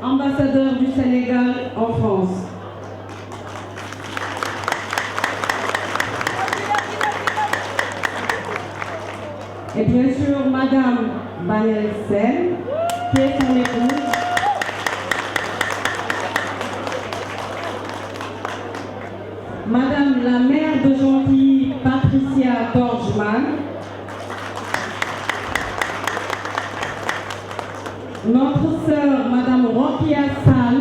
Ambassadeur du Sénégal en France. Et bien sûr, Madame Banel Sen, qui est son épouse. Madame la maire de Gentilly, Patricia Dorjman. Notre sœur, Madame Rokia Sall.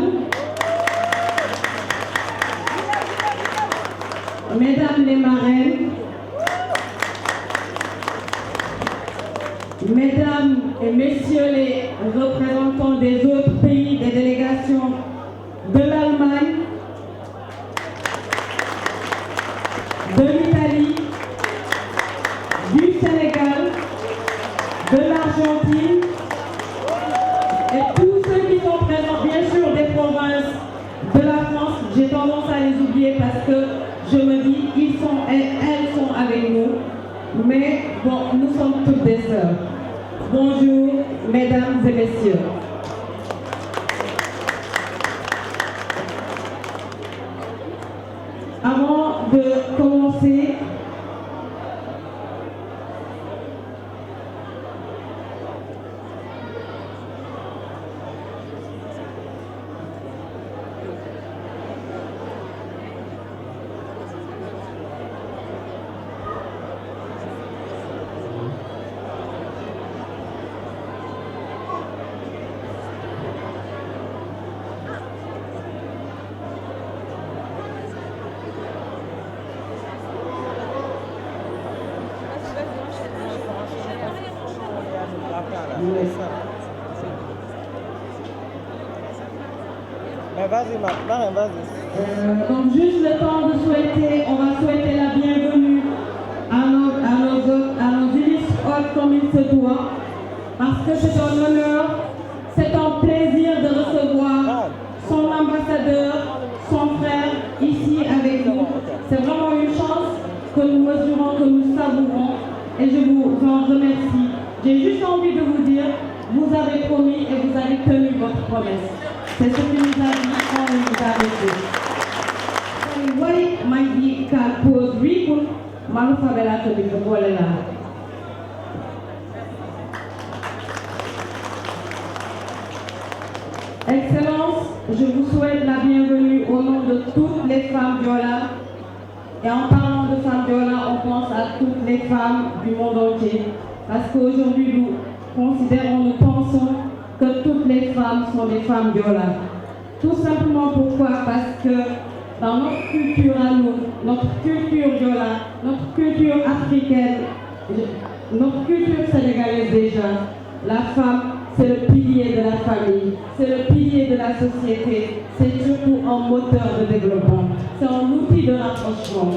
Mesdames les marraines. Mesdames et messieurs les représentants des autres pays, des délégations de l'Allemagne, de l'Italie, du Sénégal, de l'Argentine, et tous ceux qui sont présents, bien sûr, des provinces de la France. J'ai tendance à les oublier parce que je me dis, ils sont et elles sont avec nous. Mais bon, nous sommes toutes des sœurs. Bonjour, mesdames et messieurs. Avant de commencer, Mais vas-y, Marie, vas-y. donc juste le temps de souhaiter, on va souhaiter la bienvenue à nos illustres hôtes comme il se doit, parce que c'est un honneur, c'est un plaisir de recevoir son ambassadeur, son frère ici avec nous. C'est vraiment une chance que nous mesurons, que nous savourons, et je vous en remercie. J'ai juste envie de vous dire, vous avez promis et vous avez tenu votre promesse. C'est ce que nous avons quand on nous a dit. Why might be pose recul, manufabela to be the Excellence, je vous souhaite la bienvenue au nom de toutes les femmes Diola. Et en parlant de femmes Diola, on pense à toutes les femmes du monde entier. Parce qu'aujourd'hui, nous pensons que toutes les femmes sont des femmes Diola. Tout simplement pourquoi? Parce que dans notre culture à nous, notre culture Diola, notre culture africaine, notre culture sénégalaise déjà, la femme, c'est le pilier de la famille, c'est le pilier de la société, c'est surtout un moteur de développement, c'est un outil de rapprochement.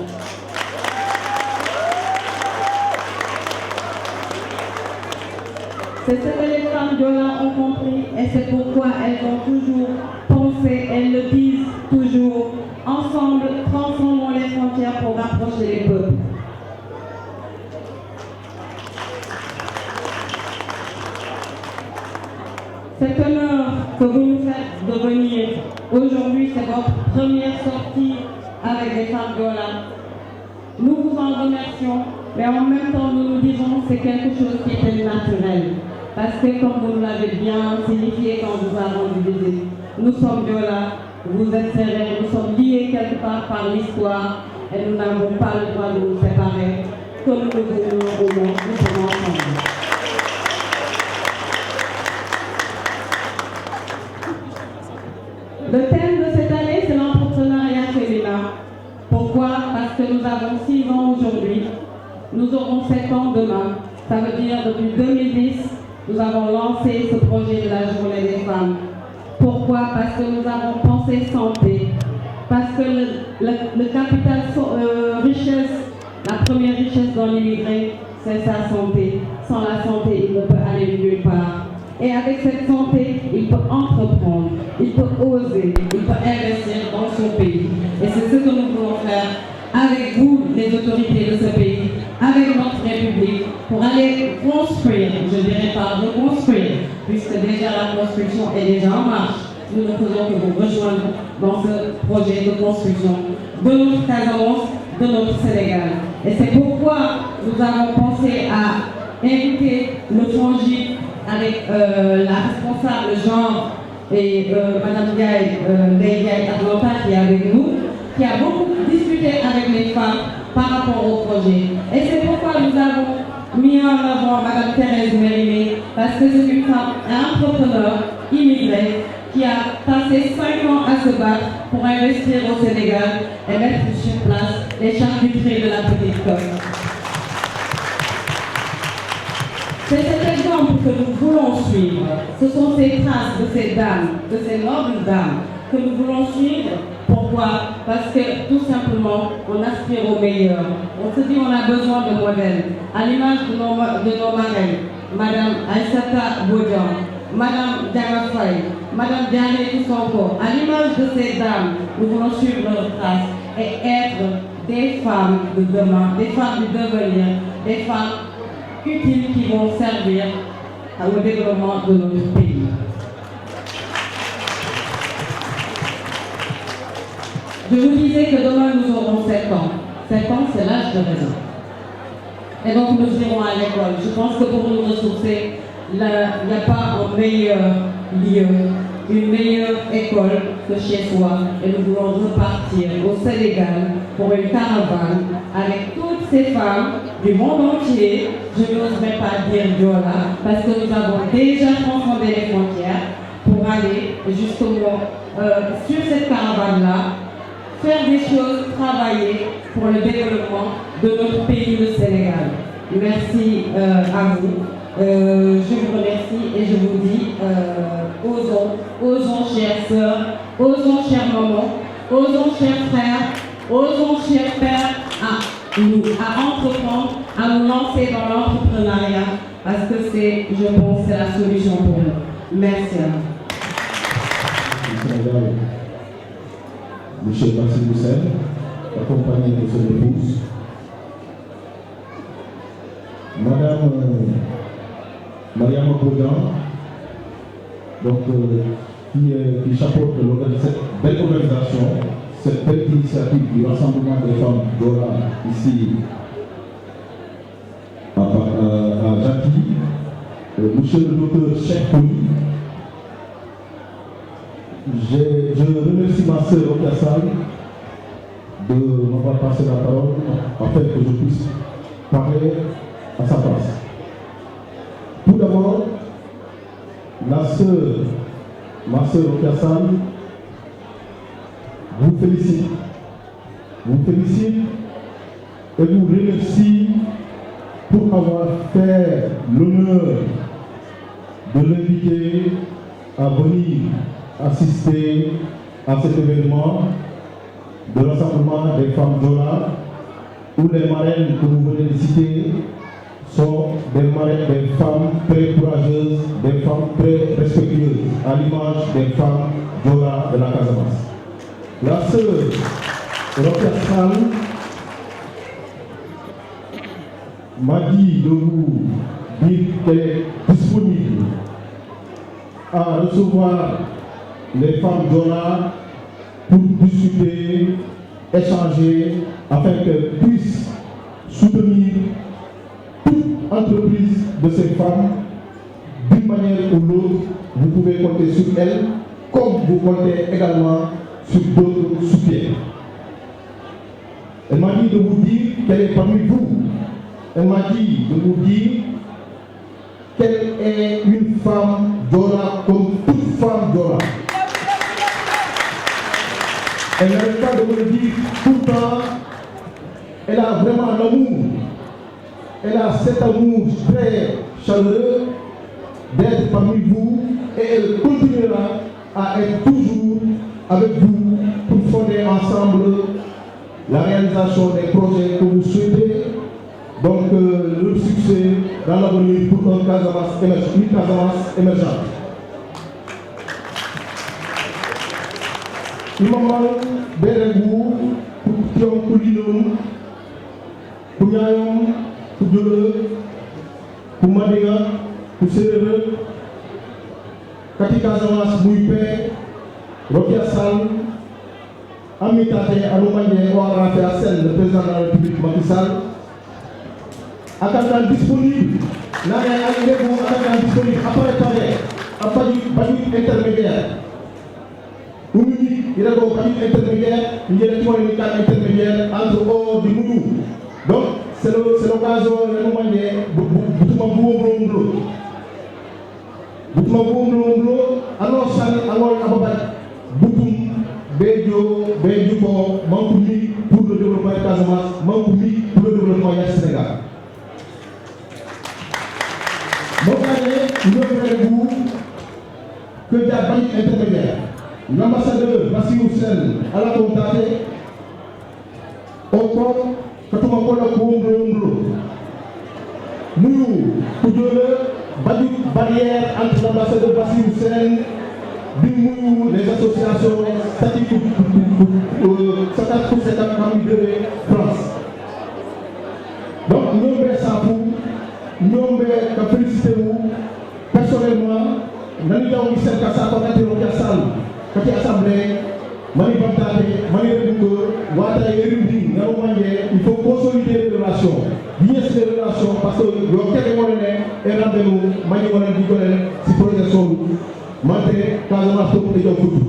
C'est ce que les femmes Diola ont compris et c'est pourquoi elles ont toujours pensé, elles le disent toujours, ensemble, transformons les frontières pour rapprocher les peuples. Cet honneur que vous nous faites de venir aujourd'hui, c'est votre première sortie avec les femmes Diola. Nous vous en remercions, mais en même temps nous nous disons que c'est quelque chose qui était naturel. Parce que comme vous l'avez bien signifié quand vous avez rendu visite, nous sommes Diola, vous êtes serrés, nous sommes liés quelque part par l'histoire et nous n'avons pas le droit de nous séparer. Que nous nous aimions au monde, nous sommes ensemble. Le thème de cette année, c'est l'entrepreneuriat féminin. Pourquoi? Parce que nous avons 6 ans aujourd'hui, nous aurons 7 ans demain. Ça veut dire depuis 2010, nous avons lancé ce projet de la Journée des femmes. Pourquoi? Parce que nous avons pensé santé. Parce que le capital richesse, la première richesse dans l'immigré, c'est sa santé. Sans la santé, il ne peut aller nulle part. Et avec cette santé, il peut entreprendre, il peut oser, il peut investir dans son pays. Et c'est ce que nous voulons faire avec vous, les autorités de ce pays, avec notre République, pour aller construire, je dirais pas reconstruire, puisque déjà la construction est déjà en marche. Nous ne faisons que vous rejoindre dans ce projet de construction de notre Casamance, de notre Sénégal. Et c'est pourquoi nous avons pensé à inviter le FONGIP avec la responsable genre et Madame Ndiaye Atlanta qui est avec nous, qui a beaucoup discuté avec les femmes par rapport au projet. Et c'est pourquoi nous avons mis en avant Madame Thérèse Mérimée, parce que c'est une femme entrepreneur, immigrée, qui a passé 5 ans à se battre pour investir au Sénégal et mettre sur place les charcuteries de la Petite Côte. C'est cet exemple que nous voulons suivre. Ce sont ces traces de ces dames, de ces nobles dames, que nous voulons suivre. Pourquoi? Parce que tout simplement, on aspire au meilleur. On se dit qu'on a besoin de modèles. À l'image de nos marraines, Madame Aïssata Bodian, Madame Diana Faye, Madame Diane Toussonko, à l'image de ces dames, nous voulons suivre leurs traces et être des femmes de demain, des femmes du devenir, des femmes utiles qui vont servir au développement de notre pays. Je vous disais que demain nous aurons 7 ans. 7 ans, c'est l'âge de raison. Et donc nous irons à l'école. Je pense que pour nous ressourcer, il n'y a pas un meilleur lieu, une meilleure école que chez soi. Et nous voulons repartir au Sénégal pour une caravane avec toutes ces femmes du monde entier. Je n'ose même pas dire Diola, parce que nous avons déjà transcendé les frontières pour aller justement sur cette caravane-là, faire des choses, travailler pour le développement de notre pays, le Sénégal. Merci à vous. Je vous remercie et je vous dis osons chères sœurs, osons chères mamans, osons chers frères, osons chers pères à entreprendre, à nous lancer dans l'entrepreneuriat parce que c'est, je pense, c'est la solution pour nous. Merci à vous. Monsieur Bassi Boussel, accompagné de son épouse. Madame Mariama Bodian, donc, qui chapeaute cette belle organisation, cette belle initiative du rassemblement des femmes d'Ora ici à Jati. Monsieur le docteur Cheikh Kouni. Je remercie ma sœur Okiassal de m'avoir passé la parole afin que je puisse parler à sa place. Tout d'abord, ma sœur Okiassal vous félicite et vous remercie pour avoir fait l'honneur de l'inviter à venir assister à cet événement de rassemblement des femmes Diola, où les marraines que vous venez de citer sont des marraines, des femmes très courageuses, des femmes très respectueuses, à l'image des femmes Diola de la Casamance. La sœur Rokia m'a dit de vous dire qu'elle est disponible à recevoir les femmes Diola pour discuter, échanger, afin qu'elles puissent soutenir toute entreprise de ces femmes d'une manière ou l'autre. Vous pouvez compter sur elles, comme vous comptez également sur d'autres soutiens. Elle m'a dit de vous dire qu'elle est parmi vous. Elle m'a dit de vous dire qu'elle est une femme Diola comme toute femme Diola. Elle n'arrête pas de me le dire tout le temps. Elle a vraiment l'amour. Elle a cet amour très chaleureux d'être parmi vous et elle continuera à être toujours avec vous pour fonder ensemble la réalisation des projets que vous souhaitez donc le succès dans l'avenir pour une Casamance émergente. Imam Berengou, Tiong Kulinum, Kunyayom, Kujule, Kumadinga, Kusere, Kati Casamance Mouipe, Rokia Sall, Amitate Anoumanye Ouarafe Assel, le président de la République Macky Sall, akan disponible, akan disponible, après Badi intermédiaire. Il y a un intermédiaire, il y a un intermédiaire entre eux du Moudou. Donc, c'est l'occasion de nous demander, alors Bedio Mankoumi pour le développement de Casamance, Mankoumi pour le développement du Sénégal. Nous voulons que des banques intermédiaires. L'ambassadeur Bassirou Sène à la Comté, encore, quand on m'a collé nous, barrière entre l'ambassadeur Bassirou Sène, les associations statiques pour cette académie de France. Donc, nous sommes féliciter vous personnellement. Nous avons dit que nous avons Kati assemblée, Mani Bantate, Mani Rebuko, Wata Yerindi, il faut consolider les relations. Bien ces relations parce que le Québec est rendez-nous, Mani Wanadi, si projection, Mante, Casamance, et Yokutu.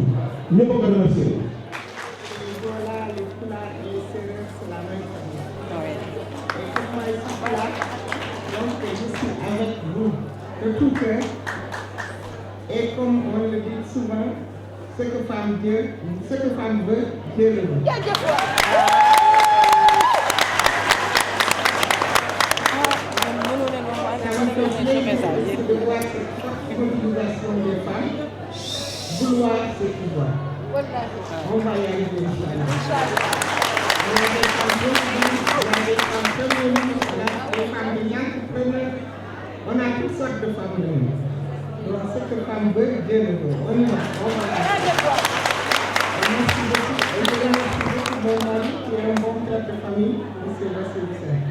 Nous ne pouvons pas remercier. Voilà, le plat et serré, c'est la même famille. Et pour moi, ici, voilà, donc je suis avec vous de tout cœur. Et comme on le dit souvent, ce que femme veut, Dieu le veut. Ça me fait plaisir de voir cette forte mobilisation des femmes, vouloir ce pouvoir. On va y arriver, Inch'Allah. On a des femmes de Yank, on a toutes sortes de femmes. Donc, ce que femme veut, Dieu le veut. On y va, on va y aller. Merci beaucoup. Et je remercie beaucoup mon mari qui est un bon père de famille, M. Bassirou Sène.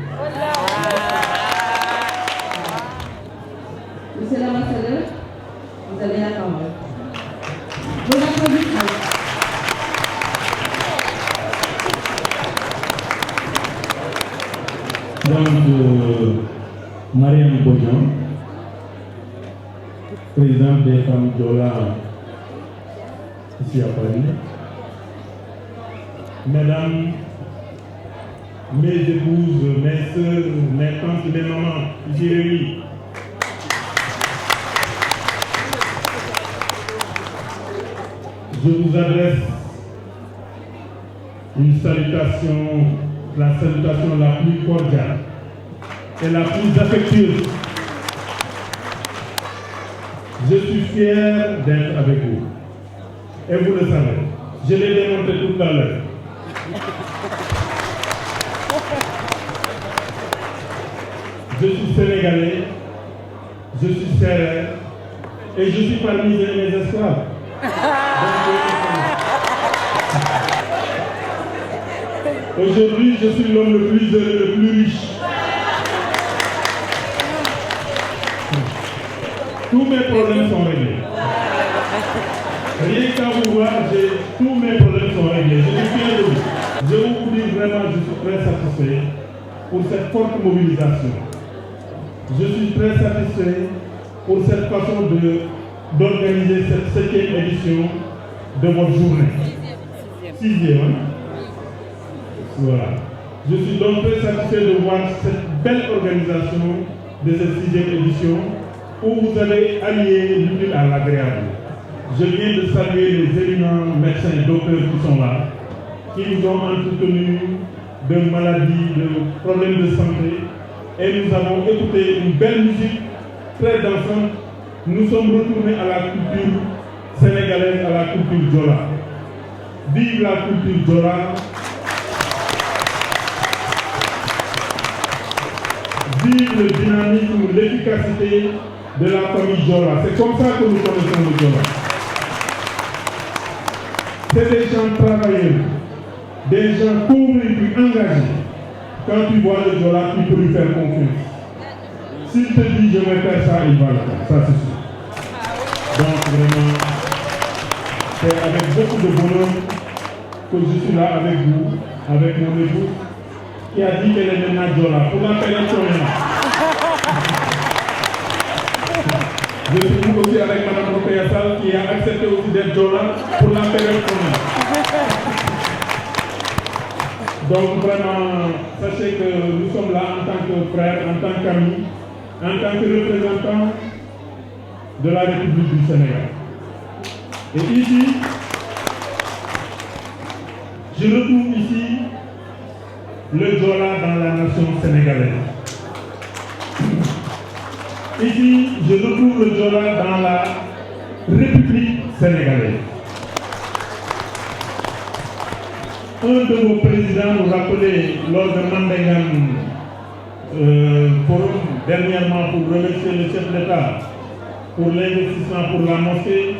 Monsieur l'ambassadeur, vous avez la parole. Vos applaudissements. Donc, Mariam Bojan, présidente des femmes Diola ici à Paris. Mesdames, mes épouses, mes sœurs, mes tantes, mes mamans, ici réunies. Je vous adresse une salutation, la salutation la plus cordiale et la plus affectueuse. Je suis fier d'être avec vous. Et vous le savez. Je l'ai démontré tout à l'heure. Je suis sénégalais, je suis sérère et je suis parmi mes esclaves. Aujourd'hui, je suis l'homme le plus heureux, le plus riche. Tous mes problèmes sont réglés. Rien qu'à vous voir, tous mes problèmes sont réglés. Je suis fier de vous. Je vous dis vraiment, je suis très satisfait pour cette forte mobilisation. Je suis très satisfait pour cette façon d'organiser cette 7e édition de votre journée. 6e, hein? Voilà. Je suis donc très satisfait de voir cette belle organisation de cette 6e édition où vous avez allié l'utile à l'agréable. Je viens de saluer les éminents médecins et docteurs qui sont là, qui nous ont entretenus de maladies, de problèmes de santé, et nous avons écouté une belle musique très dansante. Nous sommes retournés à la culture sénégalaise, à la culture Diola. Vive la culture Diola! sur l'efficacité de la famille Jola. C'est comme ça que nous connaissons le Jola. C'est des gens travailleurs, des gens convaincus, engagés. Quand tu vois le Jola, tu peux lui faire confiance. S'il te dit je vais faire ça, il va le faire, ça c'est sûr. Donc vraiment, c'est avec beaucoup de bonheur que je suis là avec vous, avec mon épouse, qui a dit qu'elle est maintenant Jola. Pour la période je suis aussi avec Mme Rokhaya Sall qui a accepté aussi d'être Jola pour la période Donc vraiment, sachez que nous sommes là en tant que frères, en tant qu'amis, en tant que représentants de la République du Sénégal. Et ici, je retrouve ici le Jola dans la nation sénégalaise. Ici, je retrouve le Jola dans la République sénégalaise. Un de vos présidents nous rappelait lors de Mandengan Forum dernièrement pour remercier le chef d'État pour l'investissement pour la mosquée.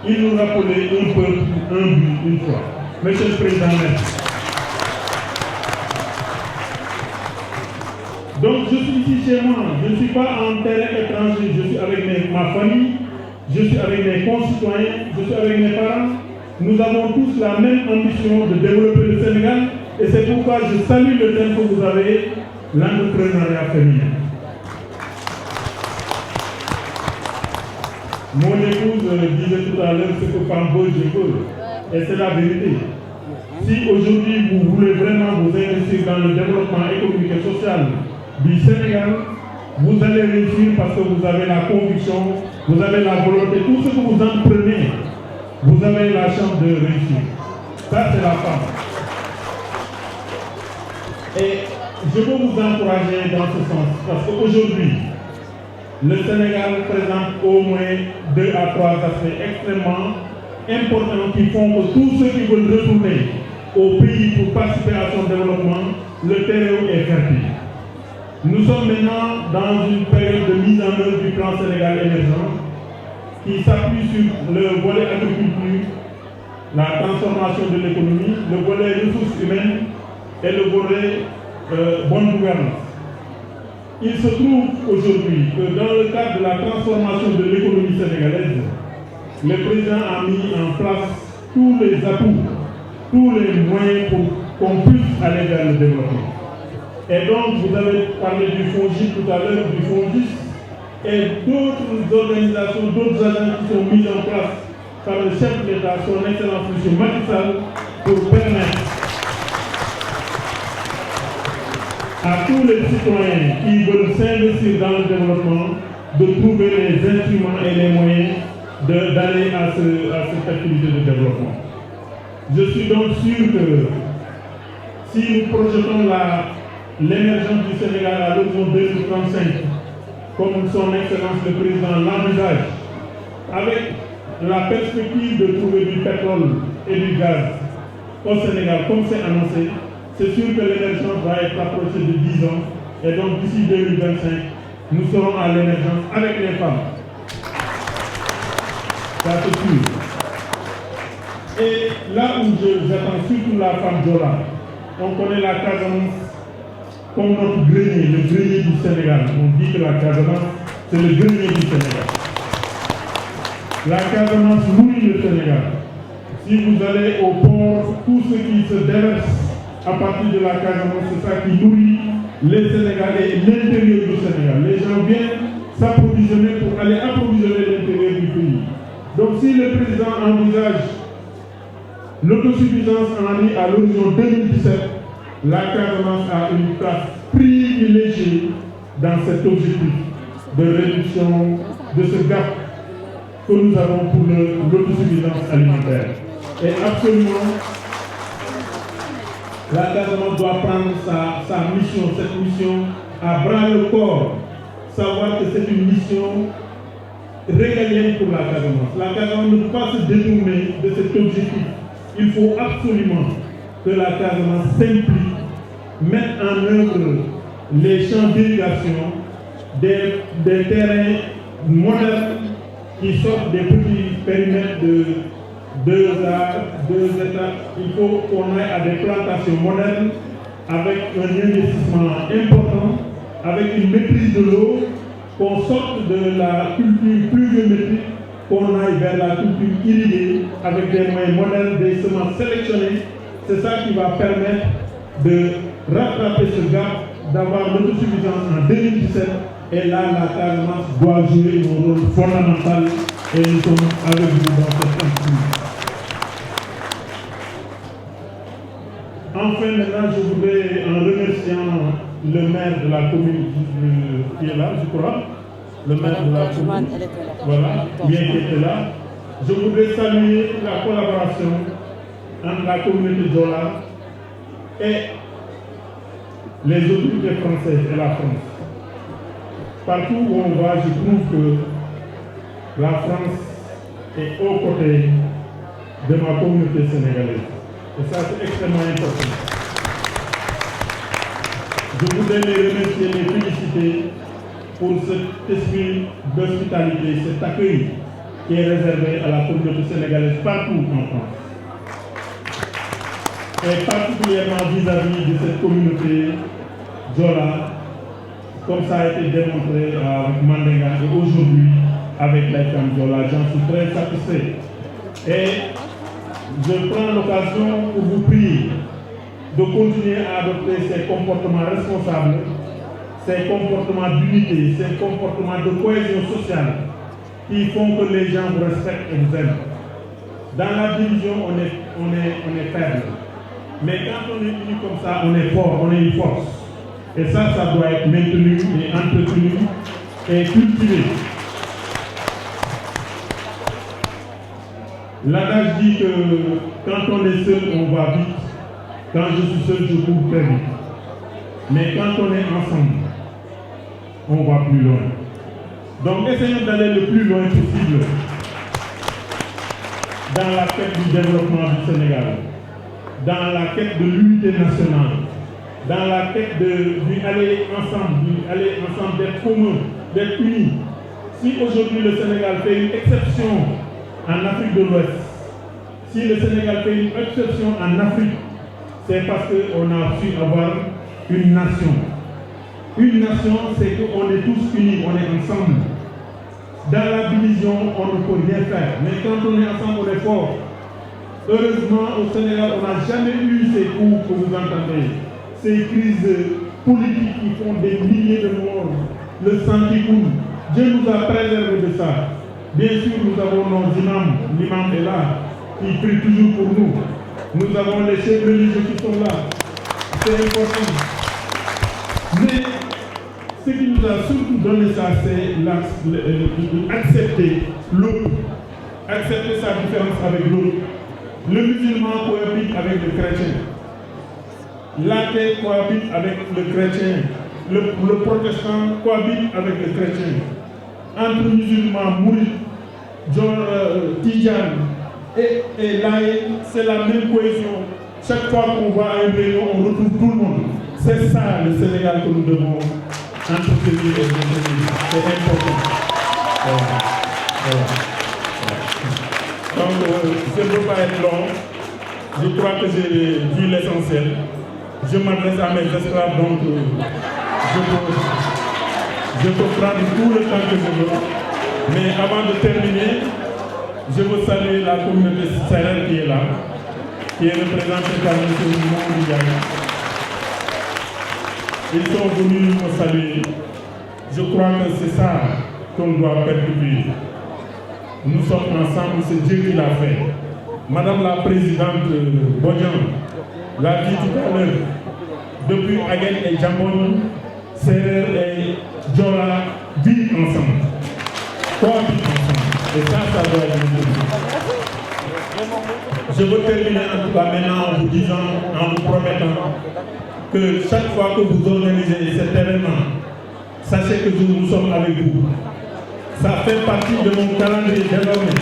Il nous rappelait un peuple, un but, une fois. Monsieur le Président, merci. Donc je suis ici chez moi, je ne suis pas en terrain étranger, je suis avec ma famille, je suis avec mes concitoyens, je suis avec mes parents. Nous avons tous la même ambition de développer le Sénégal et c'est pourquoi je salue le thème que vous avez, l'entrepreneuriat féminin. Mon épouse disait tout à l'heure ce que femme veut, je veux. Et c'est la vérité. Si aujourd'hui vous voulez vraiment vous investir dans le développement économique et social du Sénégal, vous allez réussir parce que vous avez la conviction, vous avez la volonté, tout ce que vous entreprenez, vous avez la chance de réussir. Ça, c'est la femme. Et je veux vous encourager dans ce sens parce qu'aujourd'hui, le Sénégal présente au moins 2 à 3 aspects extrêmement importants qui font que tous ceux qui veulent retourner au pays pour participer à son développement, le terrain est fertile. Nous sommes maintenant dans une période de mise en œuvre du plan Sénégal émergent qui s'appuie sur le volet agriculture, la transformation de l'économie, le volet ressources humaines et le volet bonne gouvernance. Il se trouve aujourd'hui que dans le cadre de la transformation de l'économie sénégalaise, le président a mis en place tous les atouts, tous les moyens pour qu'on puisse aller vers le développement. Et donc, vous avez parlé du FONGIP tout à l'heure, du FONGIS, et d'autres organisations, d'autres agences qui sont mises en place par le chef de l'État, son Excellence M. Macky Sall, pour permettre à tous les citoyens qui veulent s'investir dans le développement de trouver les instruments et les moyens d'aller à cette activité de développement. Je suis donc sûr que si nous projetons l'émergence du Sénégal à l'horizon 2035, comme son Excellence le Président l'envisage, avec la perspective de trouver du pétrole et du gaz au Sénégal, comme c'est annoncé, c'est sûr que l'émergence va être approchée de 10 ans, et donc d'ici 2025, nous serons à l'émergence avec les femmes. Ça c'est sûr. Et là où j'attends surtout la femme Jola, on connaît la Casamance comme notre grenier, le grenier du Sénégal. On dit que la Casamance, c'est le grenier du Sénégal. La Casamance nourrit le Sénégal. Si vous allez au port, tout ce qui se déverse à partir de la Casamance, c'est ça qui nourrit les Sénégalais et l'intérieur du Sénégal. Les gens viennent s'approvisionner pour aller approvisionner l'intérieur du pays. Donc si le président envisage l'autosuffisance en riz à l'horizon 2017, la Casamance a une place privilégiée dans cet objectif de réduction de ce gap que nous avons pour l'autosuffisance alimentaire. Et absolument, la Casamance doit prendre sa mission, cette mission à bras le corps, savoir que c'est une mission régalienne pour la Casamance. La Casamance ne peut pas se détourner de cet objectif. Il faut absolument que la Casamance s'implique, mette en œuvre les champs d'irrigation des terrains modernes qui sortent des petits périmètres de 2 étages. Il faut qu'on aille à des plantations modernes avec un investissement important, avec une maîtrise de l'eau, qu'on sorte de la culture pluviométrique, qu'on aille vers la culture irriguée avec des moyens modernes, des semences sélectionnées. C'est ça qui va permettre de rattraper ce gap, d'avoir l'autosuffisance en 2017. Et là, la Casamance doit jouer un rôle fondamental et nous sommes avec vous dans cette activité. Enfin, maintenant, je voudrais, en remerciant le maire de la commune qui est là, je crois, le maire de la commune, voilà, bien qu'il était là, je voudrais saluer la collaboration entre la communauté Diola et les autorités françaises et la France. Partout où on va, je trouve que la France est aux côtés de ma communauté sénégalaise. Et ça, c'est extrêmement important. Je voudrais les remercier, les féliciter pour cet esprit d'hospitalité, cet accueil qui est réservé à la communauté sénégalaise partout en France. Et particulièrement vis-à-vis de cette communauté Diola, comme ça a été démontré avec Mandinga et aujourd'hui avec les femmes Diola, j'en suis très satisfait. Et je prends l'occasion pour vous prier de continuer à adopter ces comportements responsables, ces comportements d'unité, ces comportements de cohésion sociale qui font que les gens vous respectent et vous aiment. Dans la division, on est faible. Mais quand on est unis comme ça, on est fort, on est une force. Et ça doit être maintenu et entretenu et cultivé. L'adage dit que quand on est seul, on va vite. Quand je suis seul, je cours très vite. Mais quand on est ensemble, on va plus loin. Donc essayons d'aller le plus loin possible dans la quête du développement du Sénégal, dans la quête de l'unité nationale, dans la quête d'aller ensemble, d'être commun, d'être unis. Si aujourd'hui le Sénégal fait une exception en Afrique de l'Ouest, si le Sénégal fait une exception en Afrique, c'est parce qu'on a su avoir une nation. Une nation, c'est qu'on est tous unis, on est ensemble. Dans la division, on ne peut rien faire. Mais quand on est ensemble, on est fort. Heureusement, au Sénégal, on n'a jamais eu ces coups que vous entendez. Ces crises politiques qui font des milliers de morts, le sang qui coule. Dieu nous a préservés de ça. Bien sûr, nous avons nos imams, l'imam est là, qui prie toujours pour nous. Nous avons les chefs religieux qui sont là. C'est important. Mais ce qui nous a surtout donné ça, c'est accepter l'autre, accepter sa différence avec l'autre. Le musulman cohabite avec le chrétien. L'athée cohabite avec le chrétien. Le protestant cohabite avec le chrétien. Entre musulmans, mourides, Tidjane et Laïc, c'est la même cohésion. Chaque fois qu'on va à une réunion, on retrouve tout le monde. C'est ça le Sénégal que nous devons entretenir et maintenir. C'est important. Donc, je ne veux pas être long. Je crois que j'ai vu l'essentiel. Je m'adresse à mes esclaves, donc je peux prendre tout le temps que je veux. Mais avant de terminer, je veux saluer la communauté sérère qui est là, qui est représentée par M. Moundiaï. Ils sont venus me saluer. Je crois que c'est ça qu'on doit perpétuer. Nous sommes ensemble, c'est Dieu qui l'a fait. Madame la présidente Bodian l'a dit tout à l'heure, depuis Agen et Djambon, Serer et Diola vivent ensemble, cohabitent ensemble. Et ça doit être le. Je veux terminer en tout cas maintenant en vous disant, en vous promettant que chaque fois que vous organisez cet événement, sachez que nous sommes avec vous. Ça fait partie de mon calendrier désormais.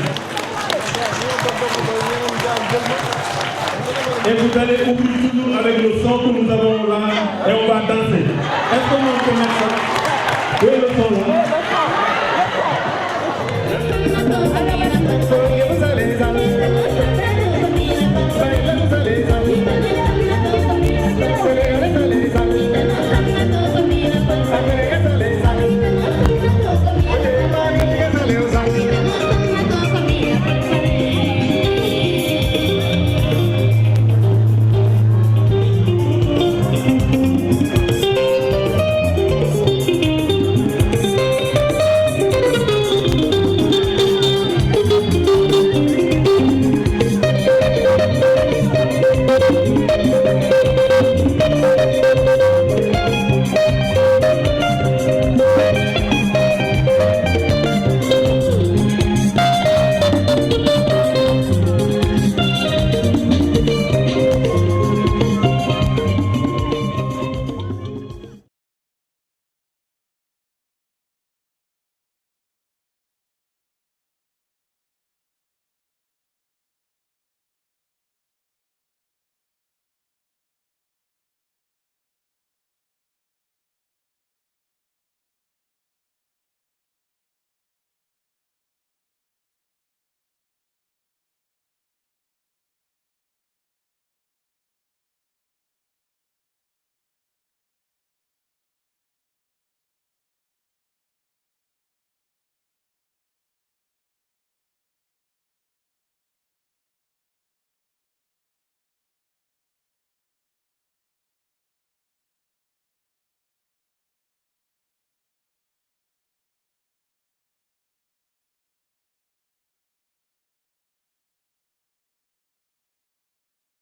Et vous allez ouvrir toujours avec le son que nous avons là et on va danser. Est-ce qu'on peut mettre ça? Et le son là.